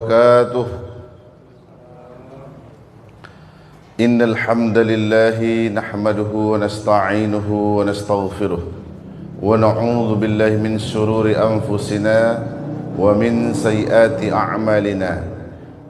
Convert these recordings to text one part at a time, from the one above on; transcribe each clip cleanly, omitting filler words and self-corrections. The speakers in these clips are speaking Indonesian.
وبركاته. إن الحمد لله نحمده ونستعينه ونستغفره ونعوذ بالله من شرور أنفسنا ومن سيئات أعمالنا.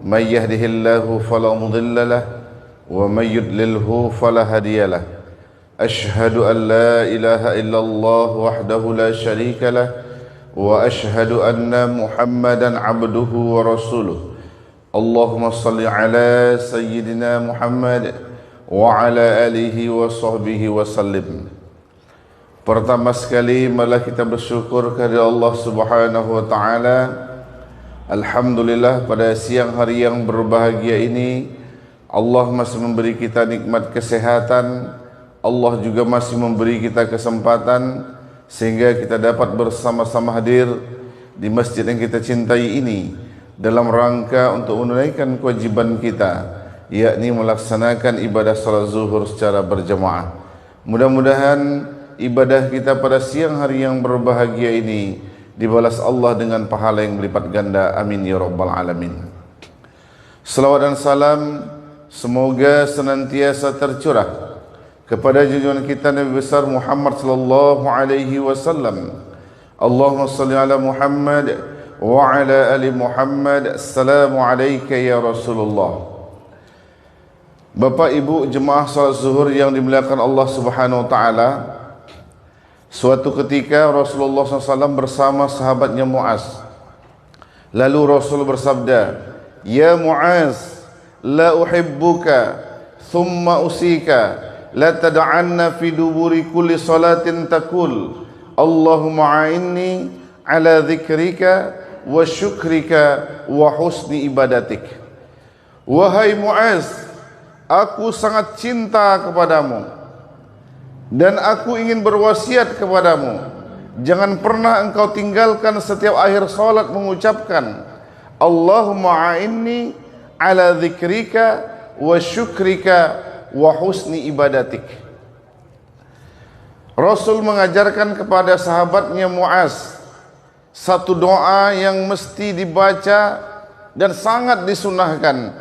من يهده الله فلا مضل له ومن يضلله فلا هادي له. أشهد أن لا إله إلا الله وحده لا شريك له وأشهد أن محمدا عبده ورسوله. اللهم صل على سيدنا محمد وعلى آله وصحبه وسلم. Pertama sekali marilah kita bersyukur kepada Allah Subhanahu wa taala. Alhamdulillah, pada siang hari yang berbahagia ini Allah masih memberi kita nikmat kesehatan. Allah juga masih memberi kita kesempatan sehingga kita dapat bersama-sama hadir di masjid yang kita cintai ini dalam rangka untuk menunaikan kewajiban kita, yakni melaksanakan ibadah salat zuhur secara berjamaah. Mudah-mudahan ibadah kita pada siang hari yang berbahagia ini dibalas Allah dengan pahala yang berlipat ganda. Amin ya rabbal alamin. Salawat dan salam semoga senantiasa tercurah kepada junjungan kita Nabi besar Muhammad sallallahu alaihi wasallam. Allahumma salli ala Muhammad wa ala ali Muhammad. Assalamu alayka ya Rasulullah. Bapak Ibu jemaah salat zuhur yang dimuliakan Allah Subhanahu wa taala, suatu ketika Rasulullah SAW bersama sahabatnya Muaz. Lalu Rasul bersabda, "Ya Muaz, la uhibbuka thumma usika la tad'anna fi duburi kulli salatin taqul Allahumma a'inni ala dzikrika wa syukrika wa husni ibadatik." Wahai Muaz, aku sangat cinta kepadamu dan aku ingin berwasiat kepadamu, jangan pernah engkau tinggalkan setiap akhir salat mengucapkan Allahumma a'inni ala dzikrika wa syukrika wa husni ibadatik. Rasul mengajarkan kepada sahabatnya Muaz satu doa yang mesti dibaca dan sangat disunahkan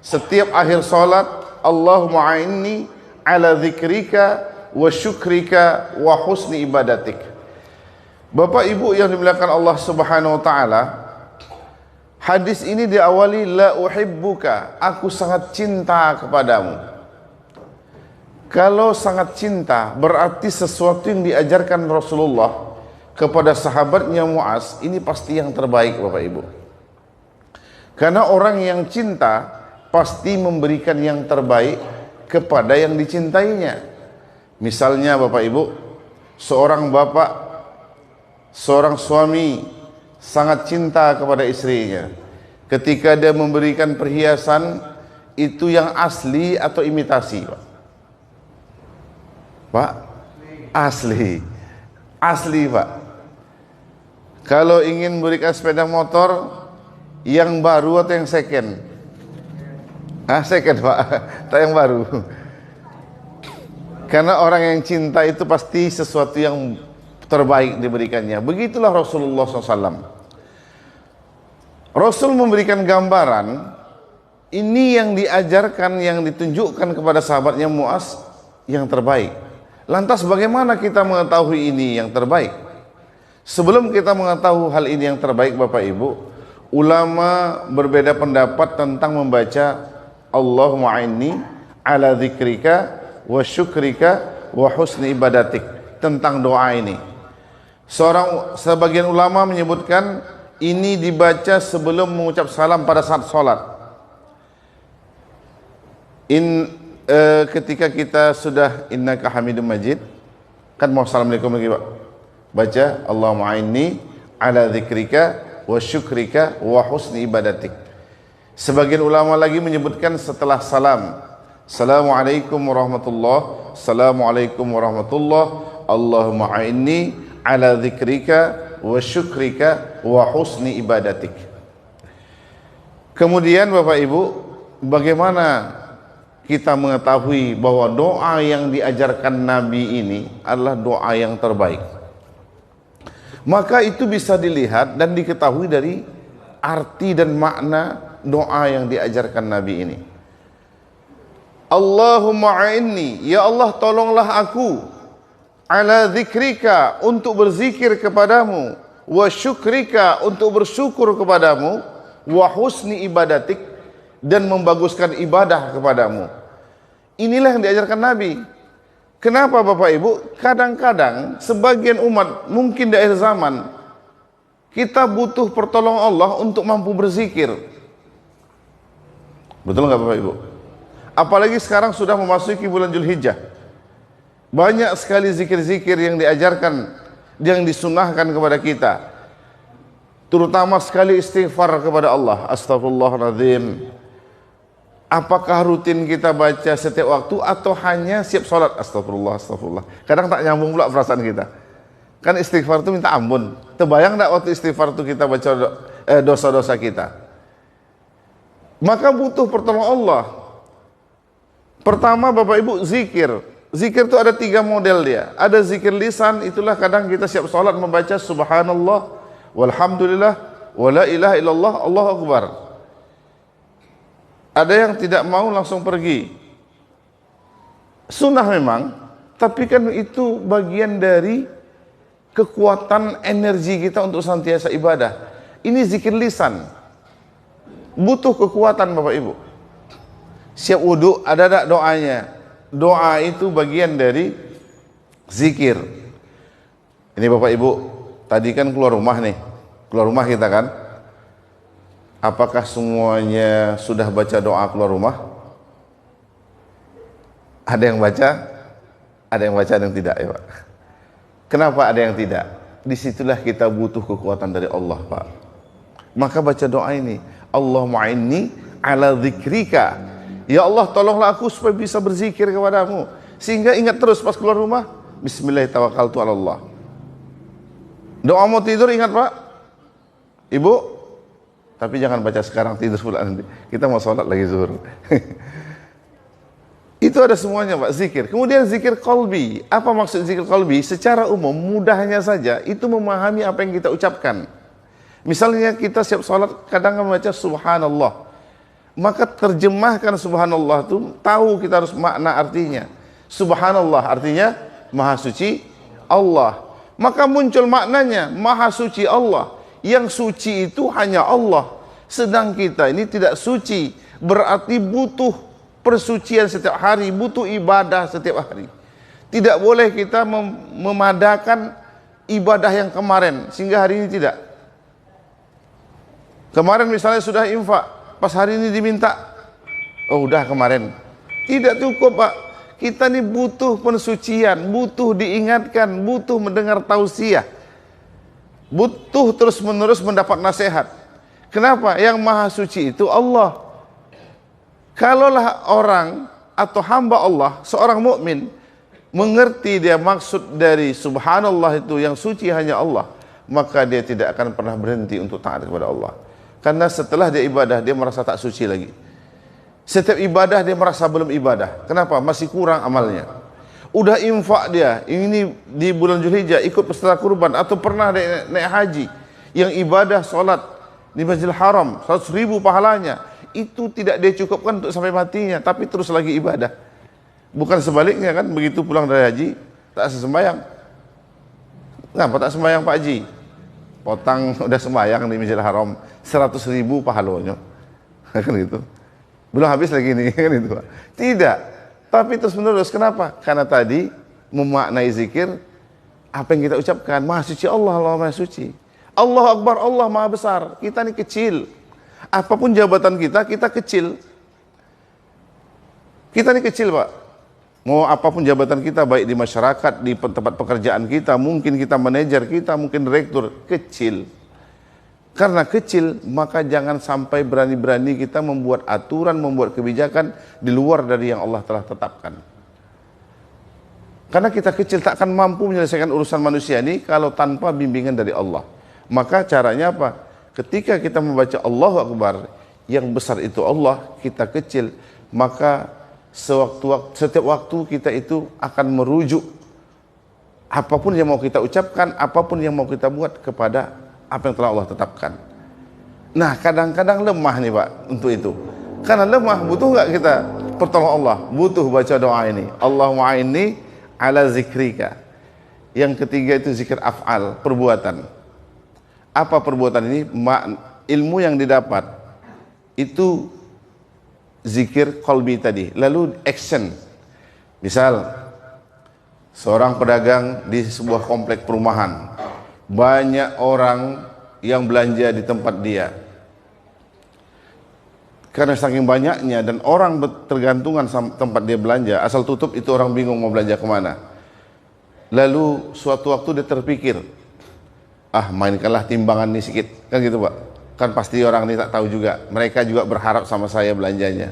setiap akhir salat, Allahumma a'inni ala dzikrika wa syukrika wa husni ibadatik. Bapak Ibu yang dimuliakan Allah Subhanahu wa taala, hadis ini diawali la uhibbuka, aku sangat cinta kepadamu. Kalau sangat cinta berarti sesuatu yang diajarkan Rasulullah kepada sahabatnya Muaz ini pasti yang terbaik, Bapak Ibu. Karena orang yang cinta pasti memberikan yang terbaik kepada yang dicintainya. Misalnya Bapak Ibu, seorang bapak, seorang suami sangat cinta kepada istrinya. Ketika dia memberikan perhiasan, itu yang asli atau imitasi, Pak? Asli. Asli, Pak. Kalau ingin berikan sepeda motor, yang baru atau yang second? Second, Pak. Tak yang baru. Karena orang yang cinta itu pasti sesuatu yang terbaik diberikannya. Begitulah Rasulullah SAW. Rasul memberikan gambaran, ini yang diajarkan, yang ditunjukkan kepada sahabatnya Muaz yang terbaik. Lantas bagaimana kita mengetahui ini yang terbaik? Sebelum kita mengetahui hal ini yang terbaik, Bapak Ibu, ulama berbeda pendapat tentang membaca Allahumma a'inni ala dzikrika wa syukrika wa husni ibadatik, tentang doa ini. Sebagian ulama menyebutkan ini dibaca sebelum mengucap salam pada saat salat. Ketika kita sudah innaka hamidum majid, kan mau assalamualaikum lagi, Pak, baca Allahumma a'inni ala dzikrika wa syukrika wa husni ibadatik. Sebagian ulama lagi menyebutkan setelah salam, assalamualaikum warahmatullah, assalamualaikum warahmatullah, Allahumma a'inni ala dzikrika wa syukrika wa husni ibadatik. Kemudian Bapak Ibu, bagaimana kita mengetahui bahwa doa yang diajarkan Nabi ini adalah doa yang terbaik? Maka itu bisa dilihat dan diketahui dari arti dan makna doa yang diajarkan Nabi ini. Allahumma a'inni, ya Allah tolonglah aku, ala dzikrika, untuk berzikir kepadamu, wa syukrika, untuk bersyukur kepadamu, wa husni ibadatik, dan membaguskan ibadah kepadamu. Inilah yang diajarkan Nabi. Kenapa Bapak Ibu? Kadang-kadang sebagian umat, mungkin di akhir zaman, kita butuh pertolongan Allah untuk mampu berzikir. Betul nggak Bapak Ibu? Apalagi sekarang sudah memasuki bulan Dzulhijjah. Banyak sekali zikir-zikir yang diajarkan, yang disunahkan kepada kita. Terutama sekali istighfar kepada Allah. Astagfirullahaladzim. Apakah rutin kita baca setiap waktu atau hanya siap sholat? Astagfirullah, astagfirullah. Kadang tak nyambung pula perasaan kita. Kan istighfar itu minta ampun. Terbayang tak waktu istighfar itu kita baca dosa-dosa kita? Maka butuh pertolongan Allah. Pertama Bapak Ibu, zikir. Zikir itu ada 3 model dia. Ada zikir lisan, itulah kadang kita siap sholat membaca subhanallah, walhamdulillah, wala ilaha illallah, Allahu akbar. Ada yang tidak mau langsung pergi. Sunnah memang, tapi kan itu bagian dari kekuatan energi kita untuk senantiasa ibadah. Ini zikir lisan. Butuh kekuatan Bapak Ibu. Siap wudhu, ada tak doanya? Doa itu bagian dari zikir. Ini Bapak Ibu, tadi kan keluar rumah nih. Keluar rumah kita kan. Apakah semuanya sudah baca doa keluar rumah? Ada yang baca? Ada yang baca, ada yang tidak ya Pak. Kenapa ada yang tidak? Disitulah kita butuh kekuatan dari Allah Pak. Maka baca doa ini. Allahumma inni ala dzikrika. Ya Allah tolonglah aku supaya bisa berzikir kepadamu. Sehingga ingat terus pas keluar rumah. Bismillahirrahmanirrahim. Doa mau tidur ingat Pak. Ibu. Tapi jangan baca sekarang, tidur pula nanti. Kita mau sholat lagi zuhur. Itu ada semuanya Pak, zikir. Kemudian zikir qalbi. Apa maksud zikir qalbi? Secara umum, mudahnya saja, itu memahami apa yang kita ucapkan. Misalnya kita siap sholat, kadang membaca subhanallah. Maka terjemahkan subhanallah itu, tahu kita harus makna artinya. Subhanallah artinya maha suci Allah. Maka muncul maknanya, maha suci Allah. Yang suci itu hanya Allah. Sedang kita ini tidak suci, berarti butuh persucian setiap hari, butuh ibadah setiap hari. Tidak boleh kita memadakan ibadah yang kemarin sehingga hari ini tidak. Kemarin misalnya sudah infak, pas hari ini diminta, oh udah kemarin. Tidak cukup Pak. Kita ini butuh pensucian, butuh diingatkan, butuh mendengar tausiah, butuh terus menerus mendapat nasihat. Kenapa? Yang maha suci itu Allah. Kalaulah orang atau hamba Allah, seorang mukmin mengerti dia maksud dari subhanallah itu yang suci hanya Allah, maka dia tidak akan pernah berhenti untuk taat kepada Allah. Karena setelah dia ibadah, dia merasa tak suci lagi. Setiap ibadah dia merasa belum ibadah. Kenapa? Masih kurang amalnya. Udah infak dia, ini di bulan Dzulhijjah ikut peserta kurban atau pernah naik haji, yang ibadah solat di Masjidil Haram 100.000 pahalanya, itu tidak dia cukupkan untuk sampai matinya, tapi terus lagi ibadah. Bukan sebaliknya kan, begitu pulang dari haji tak sembahyang. Kenapa tak sembahyang Pak Haji? Potang udah sembahyang di Masjidil Haram 100.000 pahalanya. Kan gitu. Belum habis lagi nih kan itu Pak. Tidak. Tapi terus menerus. Kenapa? Karena tadi memaknai zikir, apa yang kita ucapkan, maha suci Allah, Allah maha suci. Allah Akbar, Allah maha besar. Kita ini kecil. Apapun jabatan kita, kita kecil. Kita ini kecil Pak. Mau apapun jabatan kita, baik di masyarakat, di tempat pekerjaan kita, mungkin kita manajer kita, mungkin direktur, kecil. Karena kecil, maka jangan sampai berani-berani kita membuat aturan, membuat kebijakan di luar dari yang Allah telah tetapkan. Karena kita kecil tak akan mampu menyelesaikan urusan manusia ini kalau tanpa bimbingan dari Allah. Maka caranya apa? Ketika kita membaca Allahu Akbar, yang besar itu Allah, kita kecil, maka setiap waktu kita itu akan merujuk apapun yang mau kita ucapkan, apapun yang mau kita buat kepada apa yang telah Allah tetapkan. Nah, kadang-kadang lemah nih Pak untuk itu. Karena lemah, butuh nggak kita pertolongan Allah? Butuh baca doa ini. Allahumma inni ala zikrika. Yang ketiga itu zikir af'al, perbuatan. Apa perbuatan ini? Ilmu yang didapat itu zikir qalbi tadi. Lalu action. Misal seorang pedagang di sebuah komplek perumahan, banyak orang yang belanja di tempat dia. Karena saking banyaknya dan orang tergantungan sama tempat dia belanja, asal tutup itu orang bingung mau belanja kemana. Lalu suatu waktu dia terpikir, mainkanlah timbangan ini sedikit, kan gitu Pak. Kan pasti orang ini tak tahu juga, mereka juga berharap sama saya belanjanya.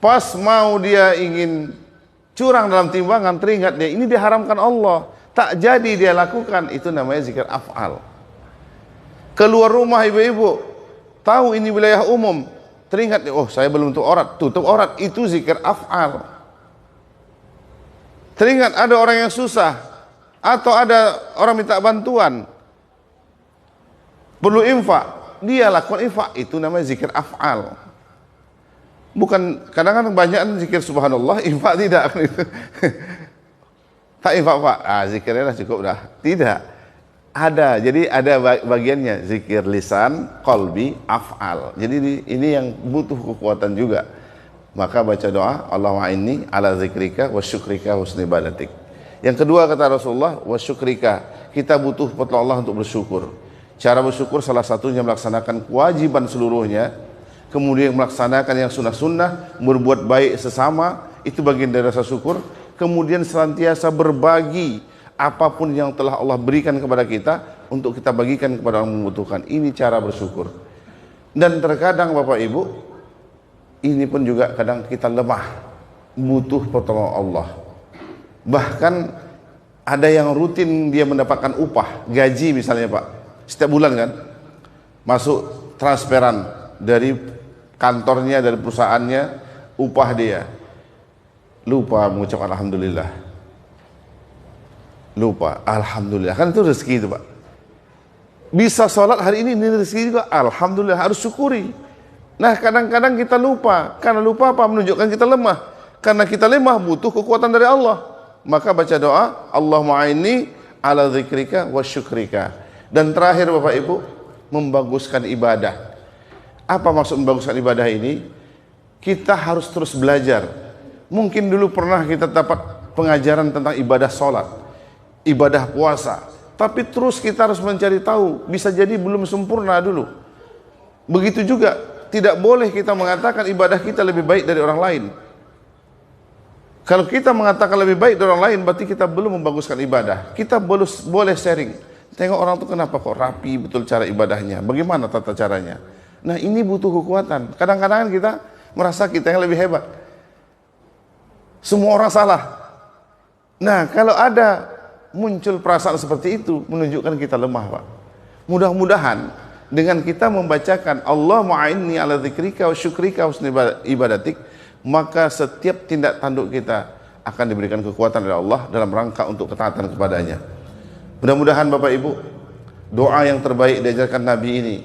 Pas mau dia ingin curang dalam timbangan, teringat dia, ini diharamkan Allah, tak jadi dia lakukan. Itu namanya zikir af'al. Keluar rumah ibu-ibu, tahu ini wilayah umum, teringat, saya belum tutup aurat, itu zikir af'al. Teringat ada orang yang susah, atau ada orang minta bantuan, perlu infak, dia lakukan infak, itu namanya zikir af'al. Bukan, kadang-kadang banyak zikir subhanallah, infak tidak. Tak infak Pak, zikirnya dah cukup dah. Tidak. Ada, jadi ada bagiannya, zikir lisan, qalbi, af'al. Jadi ini yang butuh kekuatan juga. Maka baca doa, Allahumma inni ala zikrika wa syukrika husni ibadatik. Yang kedua kata Rasulullah, wa syukrika, kita butuh pertolongan Allah untuk bersyukur. Cara bersyukur salah satunya melaksanakan kewajiban seluruhnya, kemudian melaksanakan yang sunnah-sunnah, berbuat baik sesama, itu bagian dari rasa syukur. Kemudian senantiasa berbagi apapun yang telah Allah berikan kepada kita untuk kita bagikan kepada orang membutuhkan. Ini cara bersyukur. Dan terkadang Bapak Ibu, ini pun juga kadang kita lemah, butuh pertolongan Allah. Bahkan ada yang rutin dia mendapatkan upah, gaji misalnya Pak, setiap bulan kan, masuk transferan dari kantornya, dari perusahaannya, upah dia. Lupa mengucap alhamdulillah. Lupa, alhamdulillah, kan itu rezeki itu Pak. Bisa sholat hari ini rezeki juga, alhamdulillah, harus syukuri. Nah kadang-kadang kita lupa, karena lupa apa? Menunjukkan kita lemah. Karena kita lemah butuh kekuatan dari Allah. Maka baca doa, Allahumma inni ala zikrika wa syukrika. Dan terakhir Bapak Ibu, membaguskan ibadah. Apa maksud membaguskan ibadah ini? Kita harus terus belajar. Mungkin dulu pernah kita dapat pengajaran tentang ibadah sholat, ibadah puasa, tapi terus kita harus mencari tahu, bisa jadi belum sempurna dulu. Begitu juga, tidak boleh kita mengatakan ibadah kita lebih baik dari orang lain. Kalau kita mengatakan lebih baik dari orang lain, berarti kita belum membaguskan ibadah. Kita boleh sharing, tengok orang itu kenapa kok rapi betul cara ibadahnya, bagaimana tata caranya. Nah ini butuh kekuatan. Kadang-kadang kita merasa kita yang lebih hebat, semua orang salah. Nah kalau ada muncul perasaan seperti itu, menunjukkan kita lemah Pak. Mudah-mudahan dengan kita membacakan Allahumma inni ala dzikrika wa syukrika husni ibadatik, maka setiap tindak tanduk kita akan diberikan kekuatan oleh Allah dalam rangka untuk ketaatan kepadanya. Mudah-mudahan Bapak Ibu, doa yang terbaik diajarkan Nabi ini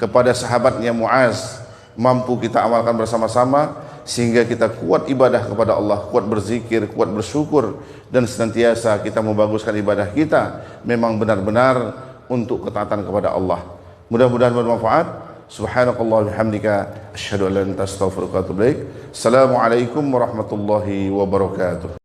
kepada sahabatnya Muaz mampu kita amalkan bersama-sama, sehingga kita kuat ibadah kepada Allah, kuat berzikir, kuat bersyukur, dan senantiasa kita membaguskan ibadah kita memang benar-benar untuk ketaatan kepada Allah. Mudah-mudahan bermanfaat. Subhanakallah bihamdika asyhadu an la ilaha illa anta astaghfiruka wa atubu ilaik. Assalamualaikum warahmatullahi wabarakatuh.